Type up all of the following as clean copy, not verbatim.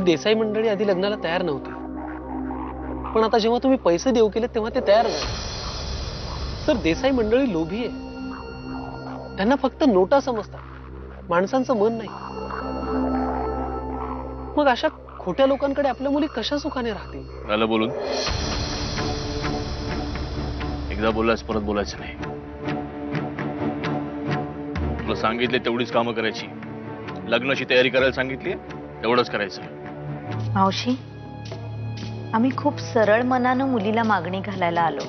ही देसाई मंडळी आधी लग्नाला तयार नव्हती, पण आता जेव्हा तुम्ही पैसे देऊ केले तेव्हा ते तयार झाले। सर, देसाई मंडळी लोभी आहे, त्यांना फक्त नोटा समजतात, माणसांचं मन नाही। मग अशा खोट्या लोकांकडे आपल्या मुली कशा सुखाने राहतील? झालं बोलून, एकदा बोललास परत बोलायचं नाही। तुला सांगितले तेवढीच कामं करायची, लग्नाची तयारी करायला सांगितली तेवढंच करायचं। मावशी, आम्ही खूप सरळ मनानं मुलीला मागणी घालायला आलो।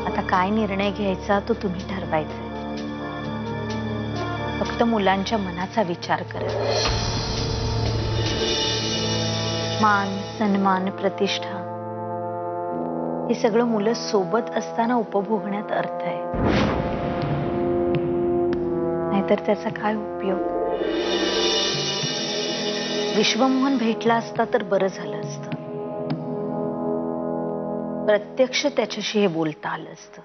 आता काय निर्णय घ्यायचा तो तुम्ही ठरवायचा, फक्त मुलांच्या मनाचा विचार करा। मान, सन्मान, प्रतिष्ठा हे सगळं मुलं सोबत असताना उपभोगण्यात अर्थ आहे, नाहीतर त्याचा काय उपयोग? विश्वमोहन भेटला असता तर बरं झालं असतं, प्रत्यक्ष त्याच्याशी हे बोलता आलं असतं,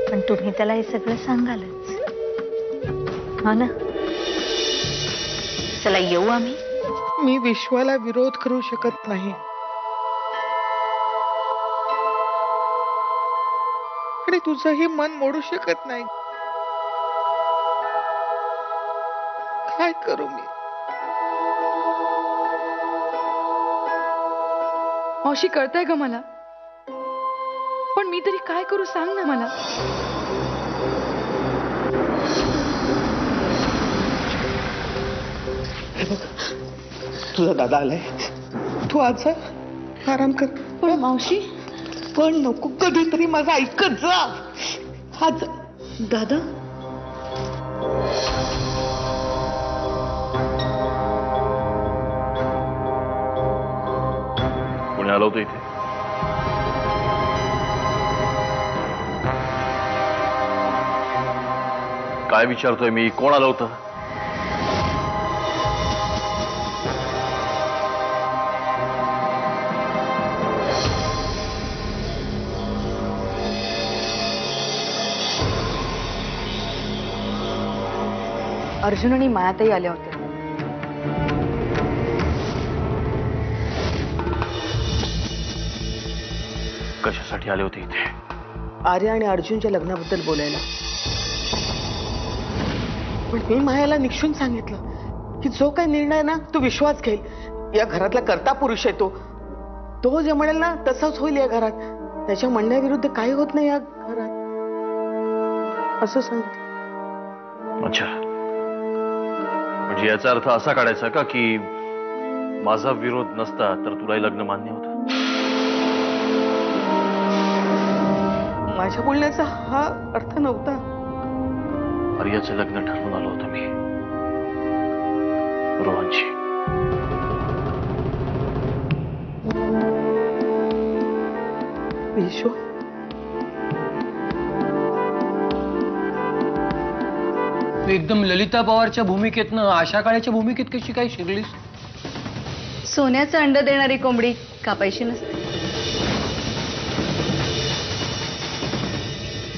पण तुम्ही त्याला हे सगळं सांगालच, हो ना? चला येऊ आम्ही। मी विश्वाला विरोध करू शकत नाही, आणि तुझंही मन मोडू शकत नाही। काय करू मी? मावशी, कळतंय का मला, पण मी तरी काय करू सांग ना मला। तुझा दादा आलाय, तू आज आराम कर। पण मावशी, पण नको, कधीतरी माझं ऐकत जा। आज दादा, कोणी आलं होतं इथे? काय विचारतोय मी? कोण आलं होतं? अर्जुन आणि मायाताई आल्या होत्या। कशासाठी आले होते इथे? आर्या आणि अर्जुनच्या लग्नाबद्दल बोलायला। पण मी मायाला निक्षून सांगितलं की जो काही निर्णय ना तो विश्वास घेईल, या घरातला कर्ता पुरुष आहे तो जे म्हणेल ना तसंच होईल या घरात, त्याच्या म्हणण्याविरुद्ध काही होत नाही या घरात, असं सांगितलं। अच्छा, म्हणजे याचा अर्थ असा काढायचा का की माझा विरोध नसता तर तुलाही लग्न मान्य होतं? माझ्या बोलण्याचा हा अर्थ नव्हता। आर्याचं लग्न ठरवून आलो होतो मी रोहनची। विश्व, तू एकदम ललिता पवारच्या भूमिकेतनं आशा काळ्याच्या भूमिकेत कशी काय शिरलीस? सोन्याचं अंड देणारी कोंबडी कापायची नसते,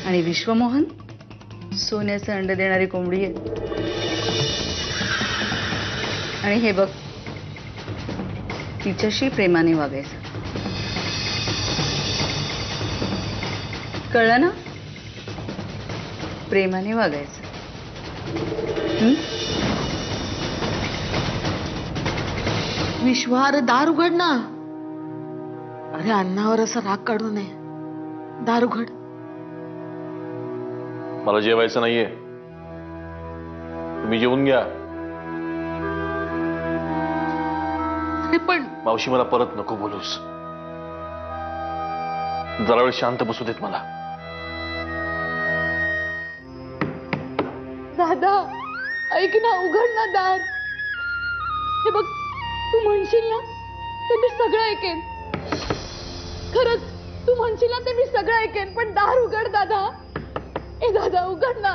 आणि विश्वमोहन सोन्याचं अंड देणारी कोंबडी आहे। आणि हे बघ, तिच्याशी प्रेमाने वागायचं, कळलं ना? प्रेमाने वागायचं। विश्वा, अरे दार उघड ना। अरे अन्नावर असा राग काढू नये, दार उघड। मला जेवायचं नाहीये, तुम्ही जेवून घ्या। अरे पण मावशी, मला परत नको बोलूस, जरा वेळ शांत बसू देत मला। दादा, ऐक ना, उघड ना दार। हे बघ, तू म्हणशील ना ते मी सगळं ऐकेन, खरंच तू म्हणशील ना ते मी सगळं ऐकेन, पण दार उघड दादा। ए दादा, उघड ना।